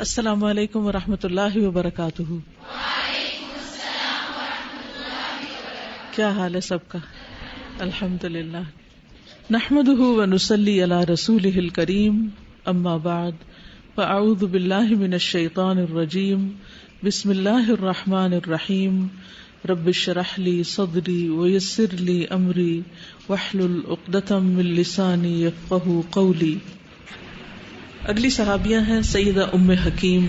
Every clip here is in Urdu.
السلام علیکم ورحمۃ اللہ وبرکاتہ. وعلیکم السلام ورحمۃ اللہ وبرکاتہ. کیا حال ہے سب کا؟ الحمد للہ. نحمده ونصلی علی رسولہ الکریم. اما بعد فاعوذ باللہ من الشیطان الرجیم. بسم اللہ الرحمن الرحیم. رب اشرح لی صدری ویسر لی امری واحلل عقدۃ من لسانی یفقہوا قولی. اگلی صحابیہ ہیں سیدہ ام حکیم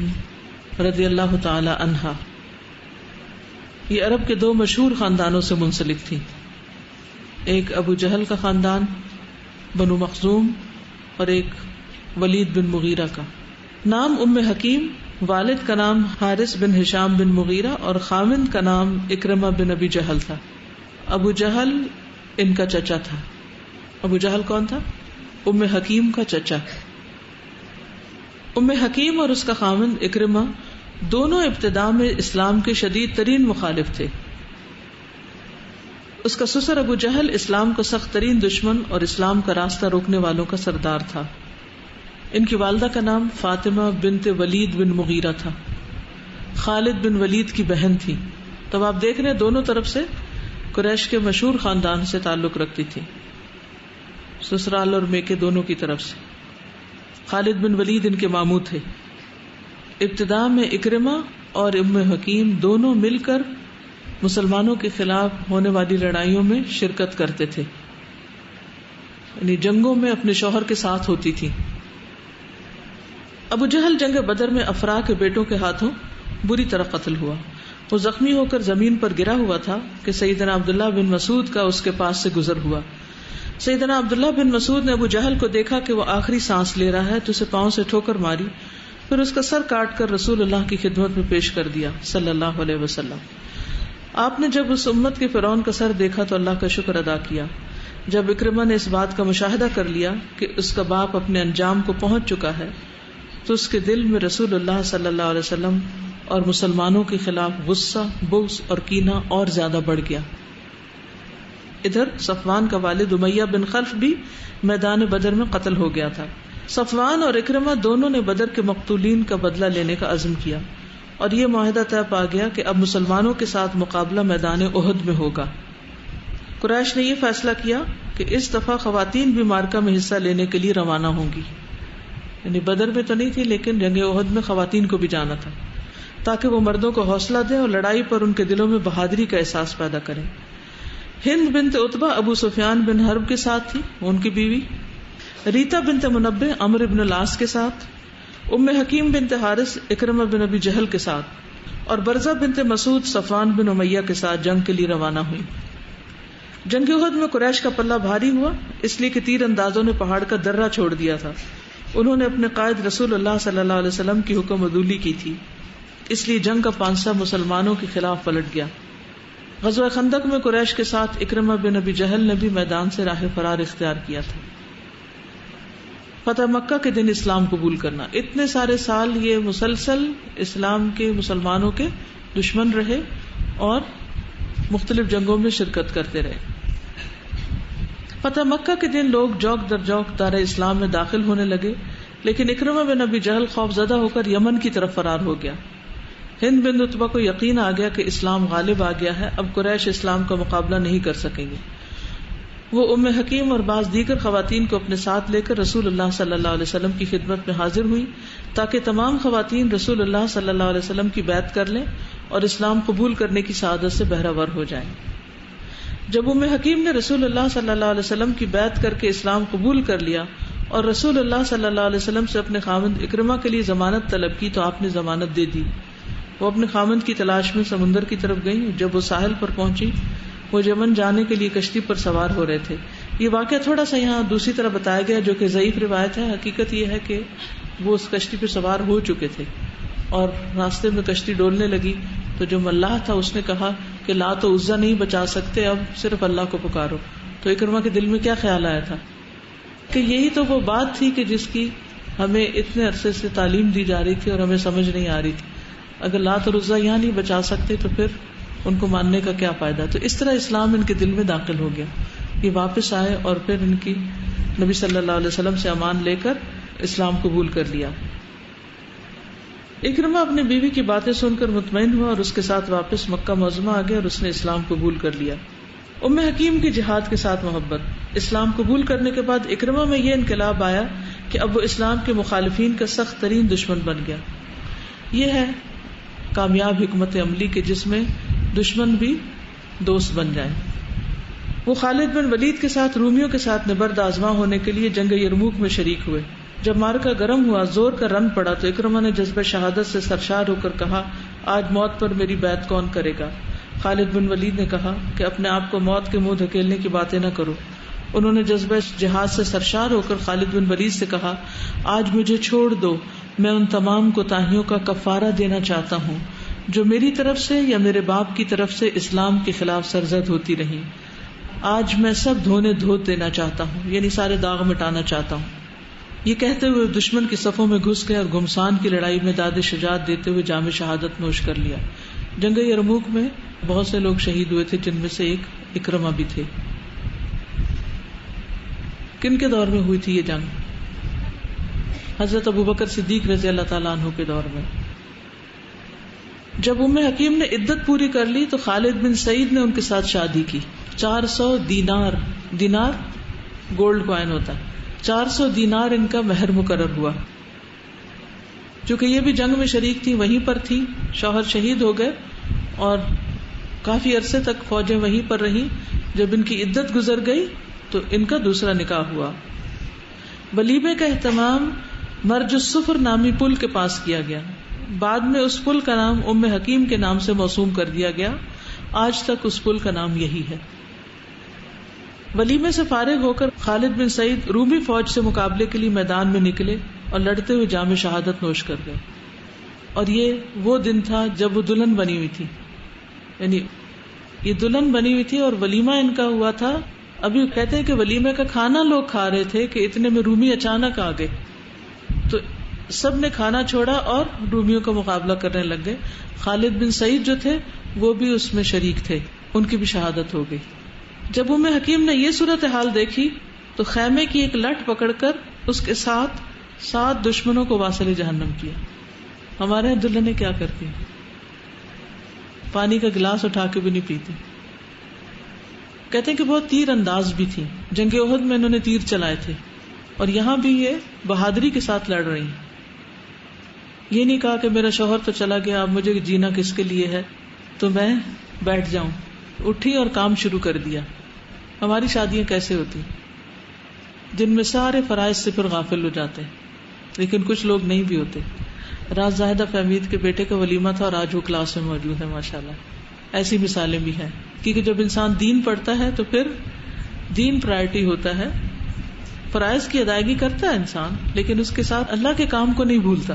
رضی اللہ تعالی عنہا. یہ عرب کے دو مشہور خاندانوں سے منسلک تھی. ایک ابو جہل کا خاندان بنو مخزوم اور ایک ولید بن مغیرہ کا. نام ام حکیم، والد کا نام حارث بن ہشام بن مغیرہ اور خاوند کا نام اکرمہ بن ابی جہل تھا. ابو جہل ان کا چچا تھا. ابو جہل کون تھا؟ ام حکیم کا چچا. ام حکیم اور اس کا خاوند اکرمہ دونوں ابتداء میں اسلام کے شدید ترین مخالف تھے. اس کا سسر ابو جہل اسلام کا سخت ترین دشمن اور اسلام کا راستہ روکنے والوں کا سردار تھا. ان کی والدہ کا نام فاطمہ بنت ولید بن مغیرہ تھا. خالد بن ولید کی بہن تھی. تب آپ دیکھ رہے ہیں دونوں طرف سے قریش کے مشہور خاندان سے تعلق رکھتی تھی، سسرال اور میکے دونوں کی طرف سے. خالد بن ولید ان کے ماموں تھے. ابتداء میں اکرمہ اور ام حکیم دونوں مل کر مسلمانوں کے خلاف ہونے والی لڑائیوں میں شرکت کرتے تھے، یعنی جنگوں میں اپنے شوہر کے ساتھ ہوتی تھی. ابو جہل جنگ بدر میں افراح کے بیٹوں کے ہاتھوں بری طرح قتل ہوا. وہ زخمی ہو کر زمین پر گرا ہوا تھا کہ سیدنا عبداللہ بن مسعود کا اس کے پاس سے گزر ہوا. سیدنا عبداللہ بن مسعود نے ابو جہل کو دیکھا کہ وہ آخری سانس لے رہا ہے تو اسے پاؤں سے ٹھوکر ماری، پھر اس کا سر کاٹ کر رسول اللہ کی خدمت میں پیش کر دیا صلی اللہ علیہ وسلم. آپ نے جب اس امت کے فرعون کا سر دیکھا تو اللہ کا شکر ادا کیا. جب اکرمہ نے اس بات کا مشاہدہ کر لیا کہ اس کا باپ اپنے انجام کو پہنچ چکا ہے تو اس کے دل میں رسول اللہ صلی اللہ علیہ وسلم اور مسلمانوں کے خلاف غصہ، بغض اور کینہ اور زیادہ بڑھ گیا. ادھر صفوان کا والد امیہ بن خلف بھی میدان بدر میں قتل ہو گیا تھا. صفوان اور اکرمہ دونوں نے بدر کے مقتولین کا بدلہ لینے کا عزم کیا اور یہ معاہدہ طے پا گیا کہ اب مسلمانوں کے ساتھ مقابلہ میدان احد میں ہوگا. قریش نے یہ فیصلہ کیا کہ اس دفعہ خواتین بھی معرکہ میں حصہ لینے کے لیے روانہ ہوں گی، یعنی بدر میں تو نہیں تھی لیکن جنگ احد میں خواتین کو بھی جانا تھا تاکہ وہ مردوں کو حوصلہ دیں اور لڑائی پر ان کے دلوں میں بہادری کا احساس پیدا کریں. ہند بنت عتبہ ابو سفیان بن حرب کے ساتھ تھی، ان کی بیوی. ریتا بنت منبع عمرو بن العاص کے ساتھ. ام حکیم بنت حارث اکرمہ بن ابی جہل کے ساتھ اور برزہ بنت مسعود صفوان بن امیہ کے ساتھ جنگ کے لیے روانہ ہوئی. جنگ احد میں قریش کا پلہ بھاری ہوا اس لیے کہ تیر اندازوں نے پہاڑ کا درہ چھوڑ دیا تھا. انہوں نے اپنے قائد رسول اللہ صلی اللہ علیہ وسلم کی حکم عدولی کی تھی، اس لیے جنگ کا پانسہ مسلمانوں کے خلاف پلٹ گیا. غزوہ خندق میں قریش کے ساتھ اکرمہ بن ابی جہل نے بھی میدان سے راہ فرار اختیار کیا تھا. فتح مکہ کے دن اسلام قبول کرنا. اتنے سارے سال یہ مسلسل اسلام کے مسلمانوں کے دشمن رہے اور مختلف جنگوں میں شرکت کرتے رہے. فتح مکہ کے دن لوگ جوک در جوک دار اسلام میں داخل ہونے لگے، لیکن اکرمہ بن ابی جہل خوف زدہ ہو کر یمن کی طرف فرار ہو گیا. ہند بن عتبہ کو یقین آ گیا کہ اسلام غالب آ گیا ہے، اب قریش اسلام کا مقابلہ نہیں کر سکیں گے. وہ ام حکیم اور بعض دیگر خواتین کو اپنے ساتھ لے کر رسول اللہ صلی اللہ علیہ وسلم کی خدمت میں حاضر ہوئی تاکہ تمام خواتین رسول اللہ صلی اللہ علیہ وسلم کی بیعت کر لیں اور اسلام قبول کرنے کی سعادت سے بہرہ ہو جائیں. جب ام حکیم نے رسول اللہ صلی اللہ علیہ وسلم کی بیعت کر کے اسلام قبول کر لیا اور رسول اللہ صلی اللہ علیہ وسلم سے اپنے خاوند اکرمہ کے لیے ضمانت طلب کی تو آپ نے ضمانت دے دی. وہ اپنے خاوند کی تلاش میں سمندر کی طرف گئی. جب وہ ساحل پر پہنچی وہ یمن جانے کے لیے کشتی پر سوار ہو رہے تھے. یہ واقعہ تھوڑا سا یہاں دوسری طرح بتایا گیا جو کہ ضعیف روایت ہے. حقیقت یہ ہے کہ وہ اس کشتی پہ سوار ہو چکے تھے اور راستے میں کشتی ڈولنے لگی تو جو ملاح تھا اس نے کہا کہ لات و عزا نہیں بچا سکتے، اب صرف اللہ کو پکارو. تو اکرمہ کے دل میں کیا خیال آیا تھا کہ یہی تو وہ بات تھی کہ جس کی ہمیں اتنے عرصے سے تعلیم دی جا رہی تھی اور ہمیں سمجھ نہیں آ رہی تھی. اگر لات اور عزا یہاں نہیں بچا سکتے تو پھر ان کو ماننے کا کیا فائدہ. تو اس طرح اسلام ان کے دل میں داخل ہو گیا. یہ واپس آئے اور پھر ان کی نبی صلی اللہ علیہ وسلم سے امان لے کر اسلام قبول کر لیا. اکرمہ اپنی بیوی کی باتیں سن کر مطمئن ہوا اور اس کے ساتھ واپس مکہ معظمہ آ گیا اور اس نے اسلام قبول کر لیا. ام حکیم کی جہاد کے ساتھ محبت. اسلام قبول کرنے کے بعد اکرمہ میں یہ انقلاب آیا کہ اب وہ اسلام کے مخالفین کا سخت ترین دشمن بن گیا. یہ ہے کامیاب حکمت عملی کے جس میں دشمن بھی دوست بن جائیں. وہ خالد بن ولید کے ساتھ رومیوں کے ساتھ نبرد آزما ہونے کے لیے جنگ یرموک میں شریک ہوئے. جب معرکہ گرم ہوا، زور کا رن پڑا تو اکرمہ نے جذبہ شہادت سے سرشار ہو کر کہا، آج موت پر میری بیعت کون کرے گا؟ خالد بن ولید نے کہا کہ اپنے آپ کو موت کے منہ دھکیلنے کی باتیں نہ کرو. انہوں نے جذبہ جہاد سے سرشار ہو کر خالد بن ولید سے کہا، آج مجھے چھوڑ دو، میں ان تمام کوتاہیوں کا کفارہ دینا چاہتا ہوں جو میری طرف سے یا میرے باپ کی طرف سے اسلام کے خلاف سرزد ہوتی رہی. آج میں سب دھونے دھوت دینا چاہتا ہوں، یعنی سارے داغ مٹانا چاہتا ہوں. یہ کہتے ہوئے دشمن کی صفوں میں گھس گئے اور گھمسان کی لڑائی میں داد شجاعت دیتے ہوئے جام شہادت نوش کر لیا. جنگ یرموک میں بہت سے لوگ شہید ہوئے تھے، جن میں سے ایک اکرمہ بھی تھے. کن کے دور میں ہوئی تھی یہ جنگ؟ حضرت ابوبکر صدیق رضی اللہ تعالیٰ عنہ کے دور میں. جب ام حکیم نے عدت پوری کر لی تو خالد بن سعید نے ان کے ساتھ شادی کی. 400 دینار گولڈ کوائن ہوتا ہے، 400 دینار ان کا مہر مقرر ہوا. چونکہ یہ بھی جنگ میں شریک تھی، وہیں پر تھی، شوہر شہید ہو گئے اور کافی عرصے تک فوجیں وہیں پر رہیں. جب ان کی عدت گزر گئی تو ان کا دوسرا نکاح ہوا. ولیمے کا اہتمام مرج الصفر نامی پل کے پاس کیا گیا. بعد میں اس پل کا نام ام حکیم کے نام سے موسوم کر دیا گیا. آج تک اس پل کا نام یہی ہے. ولیمے سے فارغ ہو کر خالد بن سعید رومی فوج سے مقابلے کے لیے میدان میں نکلے اور لڑتے ہوئے جام شہادت نوش کر گئے. اور یہ وہ دن تھا جب وہ دلہن بنی ہوئی تھی، یعنی یہ دلہن بنی ہوئی تھی اور ولیمہ ان کا ہوا تھا. ابھی کہتے ہیں کہ ولیمے کا کھانا لوگ کھا رہے تھے کہ اتنے میں رومی اچانک آ گئے تو سب نے کھانا چھوڑا اور رومیوں کا مقابلہ کرنے لگ گئے. خالد بن سعید جو تھے وہ بھی اس میں شریک تھے، ان کی بھی شہادت ہو گئی. جب ام حکیم نے یہ صورتحال دیکھی تو خیمے کی ایک لٹ پکڑ کر اس کے ساتھ 7 دشمنوں کو واصل جہنم کیا. ہمارے دلہنیں کیا کرتی ہیں؟ پانی کا گلاس اٹھا کے بھی نہیں پیتی. کہتے ہیں کہ بہت تیر انداز بھی تھی. جنگ احد میں انہوں نے تیر چلائے تھے اور یہاں بھی یہ بہادری کے ساتھ لڑ رہی ہیں. یہ نہیں کہا کہ میرا شوہر تو چلا گیا، اب مجھے جینا کس کے لیے ہے تو میں بیٹھ جاؤں. اٹھی اور کام شروع کر دیا. ہماری شادیاں کیسے ہوتی جن میں سارے فرائض سے پھر غافل ہو جاتے ہیں، لیکن کچھ لوگ نہیں بھی ہوتے. راز زاہدہ فہمید کے بیٹے کا ولیمہ تھا اور آج وہ کلاس میں موجود ہے ماشاءاللہ. ایسی مثالیں بھی ہیں، کیونکہ جب انسان دین پڑھتا ہے تو پھر دین پرائرٹی ہوتا ہے. فرائض کی ادائیگی کرتا ہے انسان، لیکن اس کے ساتھ اللہ کے کام کو نہیں بھولتا.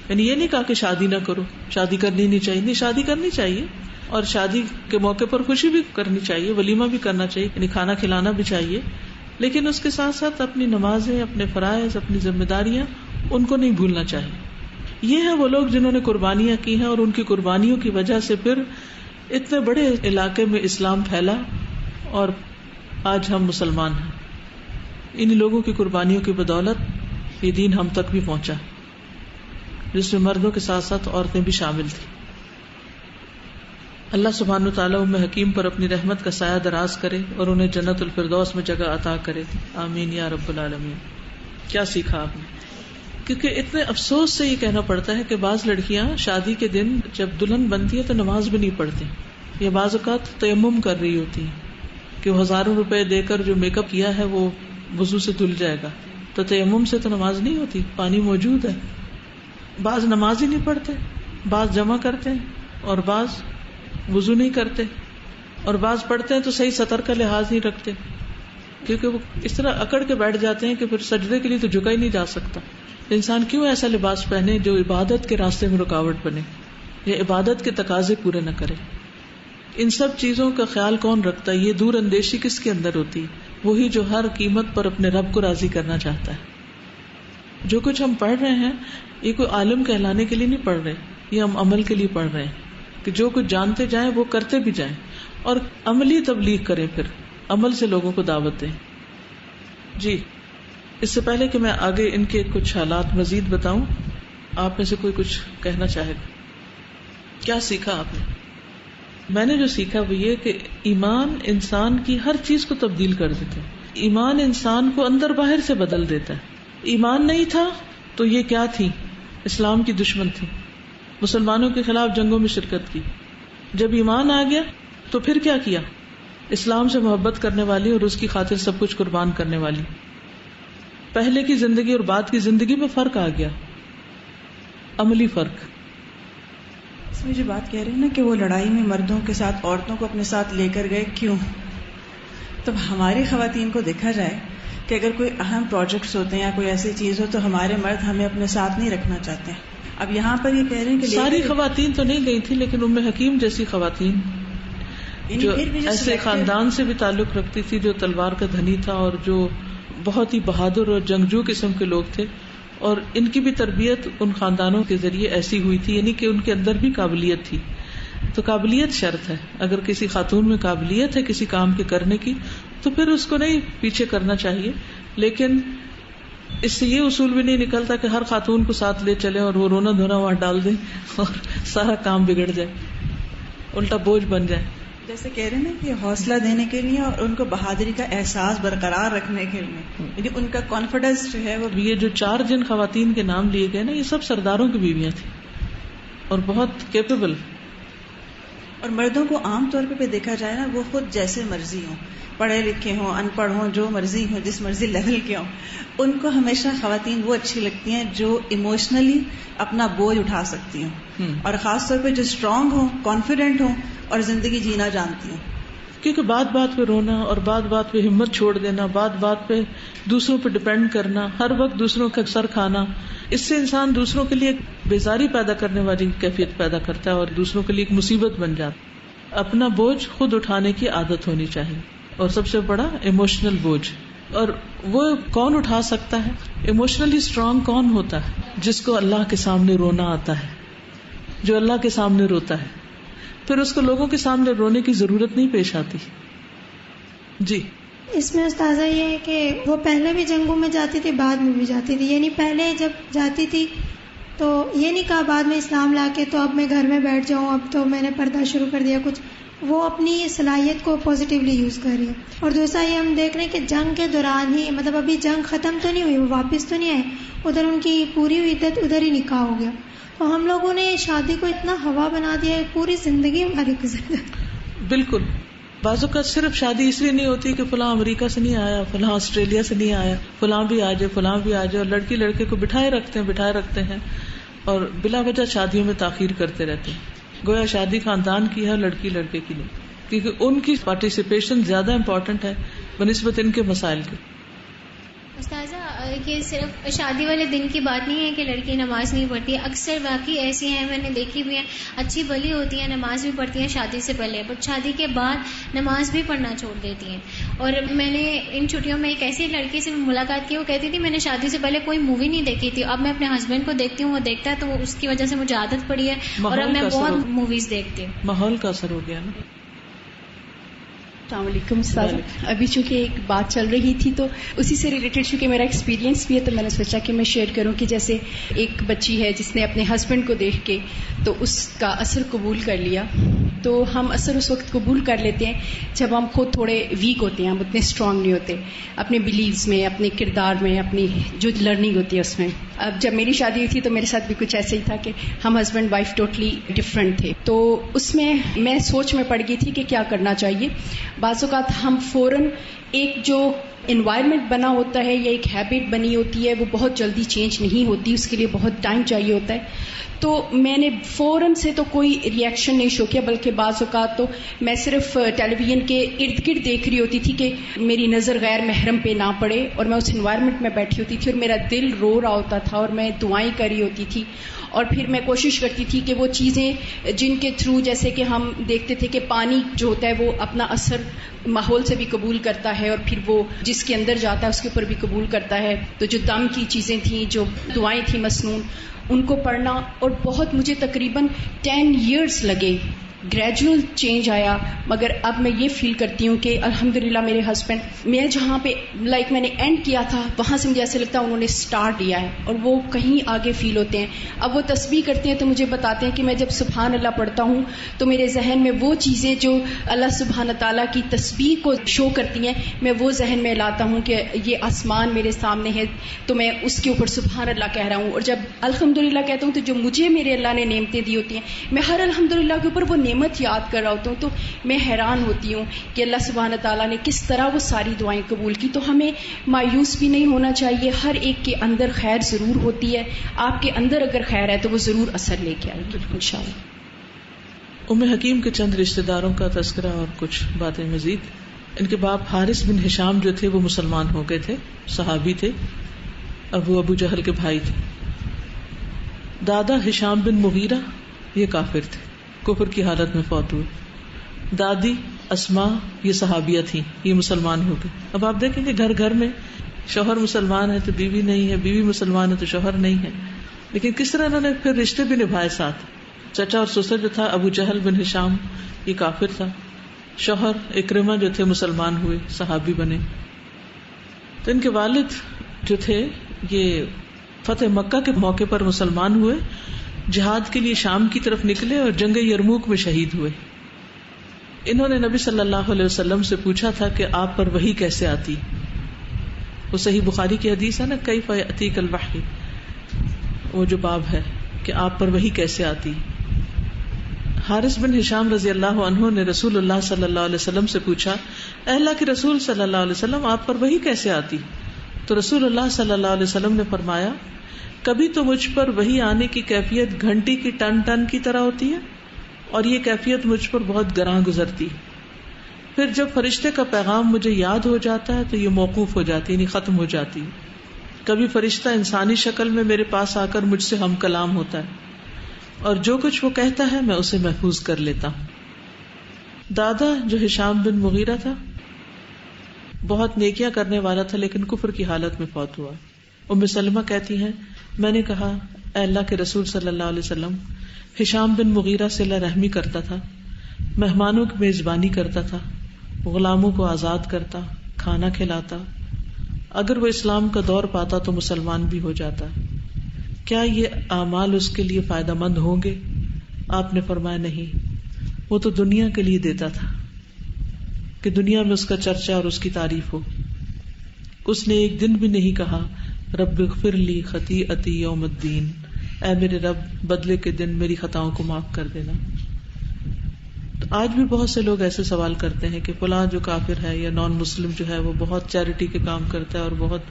یعنی یہ نہیں کہا کہ شادی نہ کرو، شادی کرنی نہیں چاہیے. نہیں، شادی کرنی چاہیے اور شادی کے موقع پر خوشی بھی کرنی چاہیے، ولیمہ بھی کرنا چاہیے، یعنی کھانا کھلانا بھی چاہیے، لیکن اس کے ساتھ ساتھ اپنی نمازیں، اپنے فرائض، اپنی ذمہ داریاں ان کو نہیں بھولنا چاہیے. یہ ہیں وہ لوگ جنہوں نے قربانیاں کی ہیں اور ان کی قربانیوں کی وجہ سے پھر اتنے بڑے علاقے میں اسلام پھیلا اور آج ہم مسلمان ہیں. ان لوگوں کی قربانیوں کی بدولت یہ دین ہم تک بھی پہنچا، جس میں مردوں کے ساتھ ساتھ عورتیں بھی شامل تھیں. اللہ سبحانہ وتعالیٰ ام حکیم پر اپنی رحمت کا سایہ دراز کرے اور انہیں جنت الفردوس میں جگہ عطا کرے. آمین یا رب العالمین. کیا سیکھا آپ نے؟ کیونکہ اتنے افسوس سے یہ کہنا پڑتا ہے کہ بعض لڑکیاں شادی کے دن جب دلہن بنتی ہے تو نماز بھی نہیں پڑھتی، یا بعض اوقات تیمم کر رہی ہوتی ہیں کہ وہ ہزاروں روپے دے کر جو میک اپ کیا ہے وہ وضو سے دھل جائے گا، تو تیمم سے تو نماز نہیں ہوتی، پانی موجود ہے. بعض نماز ہی نہیں پڑھتے، بعض جمع کرتے ہیں اور بعض وضو نہیں کرتے، اور بعض پڑھتے ہیں تو صحیح سطر کا لحاظ نہیں رکھتے، کیونکہ وہ اس طرح اکڑ کے بیٹھ جاتے ہیں کہ پھر سجدے کے لیے تو جھکا ہی نہیں جا سکتا. انسان کیوں ایسا لباس پہنے جو عبادت کے راستے میں رکاوٹ بنے یا عبادت کے تقاضے پورے نہ کرے؟ ان سب چیزوں کا خیال کون رکھتا ہے؟ یہ دور اندیشی کس کے اندر ہوتی؟ وہی جو ہر قیمت پر اپنے رب کو راضی کرنا چاہتا ہے. جو کچھ ہم پڑھ رہے ہیں یہ کوئی عالم کہلانے کے لیے نہیں پڑھ رہے، یہ ہم عمل کے لیے پڑھ رہے ہیں کہ جو کچھ جانتے جائیں وہ کرتے بھی جائیں اور عملی تبلیغ کریں، پھر عمل سے لوگوں کو دعوت دیں. جی، اس سے پہلے کہ میں آگے ان کے کچھ حالات مزید بتاؤں، آپ میں سے کوئی کچھ کہنا چاہے گا؟ کیا سیکھا آپ نے؟ میں نے جو سیکھا وہ یہ کہ ایمان انسان کی ہر چیز کو تبدیل کر دیتا ہے. ایمان انسان کو اندر باہر سے بدل دیتا ہے. ایمان نہیں تھا تو یہ کیا تھی؟ اسلام کی دشمن تھی, مسلمانوں کے خلاف جنگوں میں شرکت کی. جب ایمان آ گیا تو پھر کیا کیا؟ اسلام سے محبت کرنے والی اور اس کی خاطر سب کچھ قربان کرنے والی. پہلے کی زندگی اور بعد کی زندگی میں فرق آ گیا, عملی فرق. اس میں جو بات کہہ رہے ہیں نا کہ وہ لڑائی میں مردوں کے ساتھ عورتوں کو اپنے ساتھ لے کر گئے, کیوں؟ تو ہماری خواتین کو دیکھا جائے کہ اگر کوئی اہم پروجیکٹس ہوتے ہیں یا کوئی ایسی چیز ہو تو ہمارے مرد ہمیں اپنے ساتھ نہیں رکھنا چاہتے ہیں. اب یہاں پر یہ کہہ رہے ہیں کہ ساری خواتین تو نہیں گئی تھی, لیکن ام حکیم جیسی خواتین جو ایسے خاندان سے بھی تعلق رکھتی تھی جو تلوار کا دھنی تھا اور جو بہت ہی بہادر اور جنگجو قسم کے لوگ تھے, اور ان کی بھی تربیت ان خاندانوں کے ذریعے ایسی ہوئی تھی, یعنی کہ ان کے اندر بھی قابلیت تھی. تو قابلیت شرط ہے. اگر کسی خاتون میں قابلیت ہے کسی کام کے کرنے کی تو پھر اس کو نہیں پیچھے کرنا چاہیے. لیکن اس سے یہ اصول بھی نہیں نکلتا کہ ہر خاتون کو ساتھ لے چلے اور وہ رونا دھونا وہاں ڈال دیں اور سارا کام بگڑ جائے, الٹا بوجھ بن جائے. جیسے کہہ رہے ہیں نا کہ حوصلہ دینے کے لیے اور ان کو بہادری کا احساس برقرار رکھنے کے لیے, یعنی ان کا کانفیڈنس جو ہے وہ. یہ جو 4 جن خواتین کے نام لیے گئے نا, یہ سب سرداروں کی بیویاں تھیں اور بہت کیپیبل. اور مردوں کو عام طور پہ دیکھا جائے نا, وہ خود جیسے مرضی ہوں, پڑھے لکھے ہوں, ان پڑھ ہوں, جو مرضی ہوں, جس مرضی لیول کے ہوں, ان کو ہمیشہ خواتین وہ اچھی لگتی ہیں جو ایموشنلی اپنا بوجھ اٹھا سکتی ہوں, اور خاص طور پہ جو اسٹرانگ ہوں, کانفیڈنٹ ہوں اور زندگی جینا جانتی ہوں. کیونکہ بات بات پہ رونا اور بات بات پہ ہمت چھوڑ دینا, بات بات پہ دوسروں پہ ڈپینڈ کرنا, ہر وقت دوسروں کا سر کھانا, اس سے انسان دوسروں کے لیے ایک بیزاری پیدا کرنے والی کیفیت پیدا کرتا ہے اور دوسروں کے لیے ایک مصیبت بن جاتا. اپنا بوجھ خود اٹھانے کی عادت ہونی چاہیے, اور سب سے بڑا ایموشنل بوجھ. اور وہ کون اٹھا سکتا ہے؟ ایموشنلی اسٹرانگ کون ہوتا ہے؟ جس کو اللہ کے سامنے رونا آتا ہے, جو اللہ کے سامنے روتا ہے, پھر اس کو لوگوں کے سامنے رونے کی ضرورت نہیں پیش آتی. جی, اس میں استاذہ یہ ہے کہ وہ پہلے بھی جنگوں میں جاتی تھی, بعد میں بھی جاتی تھی. یعنی پہلے جب جاتی تھی تو یہ نہیں کہا بعد میں اسلام لا کے تو اب میں گھر میں بیٹھ جاؤں, اب تو میں نے پردہ شروع کر دیا کچھ. وہ اپنی صلاحیت کو پازیٹیولی یوز کر رہی ہے. اور دوسرا یہ ہم دیکھ رہے ہیں کہ جنگ کے دوران ہی, مطلب ابھی جنگ ختم تو نہیں ہوئی, وہ واپس تو نہیں آئے, ادھر ان کی پوری ہوئی عدت, ادھر ہی نکاح ہو گیا. تو ہم لوگوں نے شادی کو اتنا ہوا بنا دیا ہے, پوری زندگی ہماری گزر گئی. بالکل. بعض اوقات صرف شادی اس لیے نہیں ہوتی کہ فلاں امریکہ سے نہیں آیا, فلاں آسٹریلیا سے نہیں آیا, فلاں بھی آ جائے, فلاں بھی آ جائے, اور لڑکی لڑکے کو بٹھائے رکھتے ہیں اور بلا وجہ شادیوں میں تاخیر کرتے رہتے ہیں. گویا شادی خاندان کی ہے, لڑکی لڑکے کی نہیں, کیونکہ ان کی پارٹیسپیشن زیادہ امپورٹنٹ ہے بنسبت ان کے مسائل کے. استاذہ یہ صرف شادی والے دن کی بات نہیں ہے کہ لڑکی نماز نہیں پڑھتی. اکثر واقعی ایسی ہیں, میں نے دیکھی بھی ہیں, اچھی بھلی ہوتی ہیں, نماز بھی پڑھتی ہیں شادی سے پہلے, بٹ شادی کے بعد نماز بھی پڑھنا چھوڑ دیتی ہیں. اور میں نے ان چھٹیوں میں ایک ایسی لڑکی سے ملاقات کی, وہ کہتی تھی میں نے شادی سے پہلے کوئی مووی نہیں دیکھی تھی, اب میں اپنے ہسبینڈ کو دیکھتی ہوں, وہ دیکھتا ہے, تو اس کی وجہ سے مجھے عادت پڑی ہے اور اب میں بہت موویز دیکھتی ہوں. ماحول کا اثر ہو گیا نا. السلام علیکم استاذ. ابھی چونکہ ایک بات چل رہی تھی تو اسی سے ریلیٹڈ چونکہ میرا ایکسپیرینس بھی ہے تو میں نے سوچا کہ میں شیئر کروں کہ جیسے ایک بچی ہے جس نے اپنے ہسبینڈ کو دیکھ کے تو اس کا اثر قبول کر لیا. تو ہم اثر اس وقت قبول کر لیتے ہیں جب ہم خود تھوڑے ویک ہوتے ہیں, ہم اتنے اسٹرانگ نہیں ہوتے اپنے بلیوز میں, اپنے کردار میں, اپنی جو لرننگ ہوتی ہے اس میں. اب جب میری شادی ہوئی تھی تو میرے ساتھ بھی کچھ ایسا ہی تھا کہ ہم ہسبینڈ وائف ٹوٹلی ڈفرینٹ تھے. تو اس میں سوچ میں پڑ گئی تھی کہ کیا کرنا چاہیے. بعض اوقات ہم فوراً ایک جو انوائرمنٹ بنا ہوتا ہے یا ایک ہیبٹ بنی ہوتی ہے وہ بہت جلدی چینج نہیں ہوتی, اس کے لیے بہت ٹائم چاہیے ہوتا ہے. تو میں نے فوراً سے تو کوئی ریئیکشن نہیں شو کیا, بلکہ بعض اوقات تو میں صرف ٹیلی ویژن کے ارد گرد دیکھ رہی ہوتی تھی کہ میری نظر غیر محرم پہ نہ پڑے, اور میں اس انوائرمنٹ میں بیٹھی ہوتی تھی اور میرا دل رو رہا ہوتا تھا اور میں دعائیں کر رہی ہوتی تھی. اور پھر میں کوشش کرتی تھی کہ وہ چیزیں جن کے تھرو, جیسے کہ ہم دیکھتے تھے کہ پانی جو ہوتا ہے وہ اپنا اثر ماحول سے بھی قبول کرتا ہے اور پھر وہ جس کے اندر جاتا ہے اس کے اوپر بھی قبول کرتا ہے. تو جو دم کی چیزیں تھیں, جو دعائیں تھیں مسنون, ان کو پڑھنا. اور بہت مجھے تقریباً 10 years لگے گریجول چینج آیا. مگر اب میں یہ فیل کرتی ہوں کہ الحمدللہ میرے ہسبینڈ، میں جہاں پہ میں نے اینڈ کیا تھا وہاں سے مجھے ایسا لگتا ہے انہوں نے سٹارٹ دیا ہے اور وہ کہیں آگے فیل ہوتے ہیں. اب وہ تسبیح کرتے ہیں تو مجھے بتاتے ہیں کہ میں جب سبحان اللہ پڑھتا ہوں تو میرے ذہن میں وہ چیزیں جو اللہ سبحانہ تعالیٰ کی تسبیح کو شو کرتی ہیں میں وہ ذہن میں لاتا ہوں کہ یہ آسمان میرے سامنے ہے تو میں اس کے اوپر سبحان اللہ کہہ رہا ہوں. اور جب الحمدللہ کہتا ہوں تو جو مجھے میرے اللہ نے نعمتیں دی ہوتی ہیں میں ہر الحمدللہ کے اوپر وہ نعمت یاد کر رہا ہوتا ہوں. تو میں حیران ہوتی ہوں کہ اللہ سبحانہ تعالیٰ نے کس طرح وہ ساری دعائیں قبول کی. تو ہمیں مایوس بھی نہیں ہونا چاہیے، ہر ایک کے اندر خیر ضرور ہوتی ہے. آپ کے اندر اگر خیر ہے تو وہ ضرور اثر لے کے آئے گی انشاءاللہ. ام حکیم کے چند رشتہ داروں کا تذکرہ اور کچھ باتیں مزید. ان کے باپ حارث بن ہشام جو تھے وہ مسلمان ہو گئے تھے، صحابی تھے، ابو جہل کے بھائی تھے. دادا ہشام بن مغیرہ یہ کافر تھے، کفر کی حالت میں فوت ہوئے. دادی اسما یہ صحابیہ تھیں، یہ مسلمان ہو گئے. اب آپ دیکھیں کہ گھر گھر میں شوہر مسلمان ہے تو بیوی نہیں ہے، بیوی مسلمان ہے تو شوہر نہیں ہے، لیکن کس طرح انہوں نے پھر رشتے بھی نبھائے ساتھ. چچا اور سسر جو تھا ابو جہل بن ہشام یہ کافر تھا، شوہر اکرمہ جو تھے مسلمان ہوئے، صحابی بنے. تو ان کے والد جو تھے یہ فتح مکہ کے موقع پر مسلمان ہوئے، جہاد کے لیے شام کی طرف نکلے اور جنگ یرموک میں شہید ہوئے. انہوں نے نبی صلی اللہ علیہ وسلم سے پوچھا تھا کہ آپ پر وحی کیسے آتی. وہ صحیح بخاری کی حدیث ہے نا، کیف یأتیک الوحی، وہ جو باب ہے کہ آپ پر وحی کیسے آتی. حارث بن ہشام رضی اللہ عنہ نے رسول اللہ صلی اللہ علیہ وسلم سے پوچھا، اے اللہ کے رسول صلی اللہ علیہ وسلم آپ پر وحی کیسے آتی. تو رسول اللہ صلی اللہ علیہ وسلم نے فرمایا، کبھی تو مجھ پر وحی آنے کی کیفیت گھنٹی کی ٹن ٹن کی طرح ہوتی ہے اور یہ کیفیت مجھ پر بہت گراں گزرتی. پھر جب فرشتے کا پیغام مجھے یاد ہو جاتا ہے تو یہ موقوف ہو جاتی، یعنی ختم ہو جاتی. کبھی فرشتہ انسانی شکل میں میرے پاس آ کر مجھ سے ہم کلام ہوتا ہے اور جو کچھ وہ کہتا ہے میں اسے محفوظ کر لیتا ہوں. دادا جو ہشام بن مغیرہ تھا بہت نیکیاں کرنے والا تھا لیکن کفر کی حالت میں فوت ہوا. ام سلمہ کہتی ہیں میں نے کہا اے اللہ کے رسول صلی اللہ علیہ وسلم، ہشام بن مغیرہ صلہ رحمی کرتا تھا، مہمانوں کی میزبانی کرتا تھا، غلاموں کو آزاد کرتا، کھانا کھلاتا، اگر وہ اسلام کا دور پاتا تو مسلمان بھی ہو جاتا. کیا یہ اعمال اس کے لیے فائدہ مند ہوں گے؟ آپ نے فرمایا نہیں، وہ تو دنیا کے لیے دیتا تھا کہ دنیا میں اس کا چرچا اور اس کی تعریف ہو. اس نے ایک دن بھی نہیں کہا رب اغفر لی خطیئتی یوم الدین، اے میرے رب بدلے کے دن میری خطاؤں کو معاف کر دینا. تو آج بھی بہت سے لوگ ایسے سوال کرتے ہیں کہ فلاں جو کافر ہے یا نان مسلم جو ہے وہ بہت چیریٹی کے کام کرتا ہے اور بہت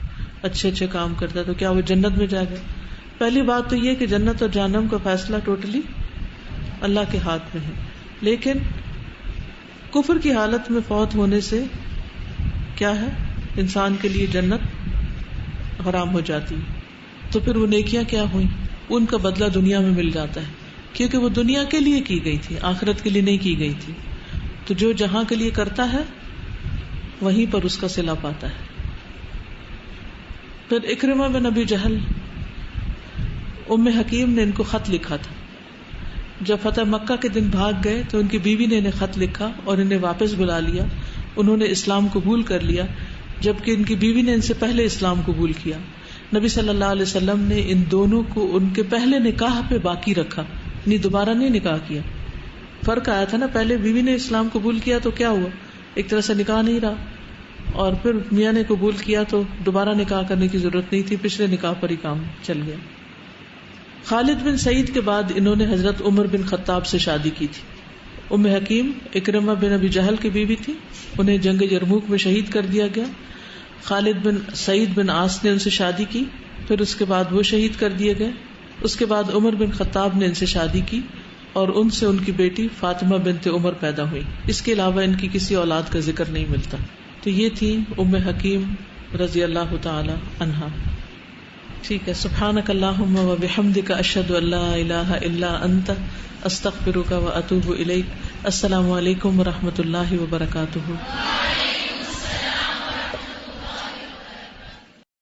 اچھے اچھے کام کرتا ہے تو کیا وہ جنت میں جائے گا؟ پہلی بات تو یہ کہ جنت اور جہنم کا فیصلہ ٹوٹلی اللہ کے ہاتھ میں ہے، لیکن کفر کی حالت میں فوت ہونے سے کیا ہے، انسان کے لیے جنت حرام ہو جاتی. تو پھر وہ نیکیاں کیا ہوئیں؟ ان کا بدلہ دنیا میں مل جاتا ہے کیونکہ وہ دنیا کے لیے کی گئی تھی، آخرت کے لیے نہیں کی گئی تھی. تو جو جہاں کے لیے کرتا ہے وہیں پر اس کا صلہ پاتا ہے. پھر اکرمہ بن ابی جہل، ام حکیم نے ان کو خط لکھا تھا. جب فتح مکہ کے دن بھاگ گئے تو ان کی بیوی نے انہیں خط لکھا اور انہیں واپس بلا لیا. انہوں نے اسلام قبول کر لیا جبکہ ان کی بیوی نے ان سے پہلے اسلام قبول کیا. نبی صلی اللہ علیہ وسلم نے ان دونوں کو ان کے پہلے نکاح پہ باقی رکھا، یعنی دوبارہ نہیں نکاح کیا. فرق آیا تھا نا، پہلے بیوی نے اسلام قبول کیا تو کیا ہوا، ایک طرح سے نکاح نہیں رہا، اور پھر میاں نے قبول کیا تو دوبارہ نکاح کرنے کی ضرورت نہیں تھی، پچھلے نکاح پر ہی کام چل گیا. خالد بن سعید کے بعد انہوں نے حضرت عمر بن خطاب سے شادی کی تھی. ام حکیم اکرمہ بن ابی جہل کی بیوی تھی، انہیں جنگ یرموک میں شہید کر دیا گیا. خالد بن سعید بن عاص نے ان سے شادی کی، پھر اس کے بعد وہ شہید کر دیے گئے. اس کے بعد عمر بن خطاب نے ان سے شادی کی اور ان سے ان کی بیٹی فاطمہ بنت عمر پیدا ہوئی. اس کے علاوہ ان کی کسی اولاد کا ذکر نہیں ملتا. تو یہ تھی ام حکیم رضی اللہ تعالی عنہا. ٹھیک ہے، سبحانک اللہم و بحمدک اشہد ان لا الہ الا انت استغفرک و اتوب الیک. السلام علیکم و رحمۃ اللہ وبرکاتہ.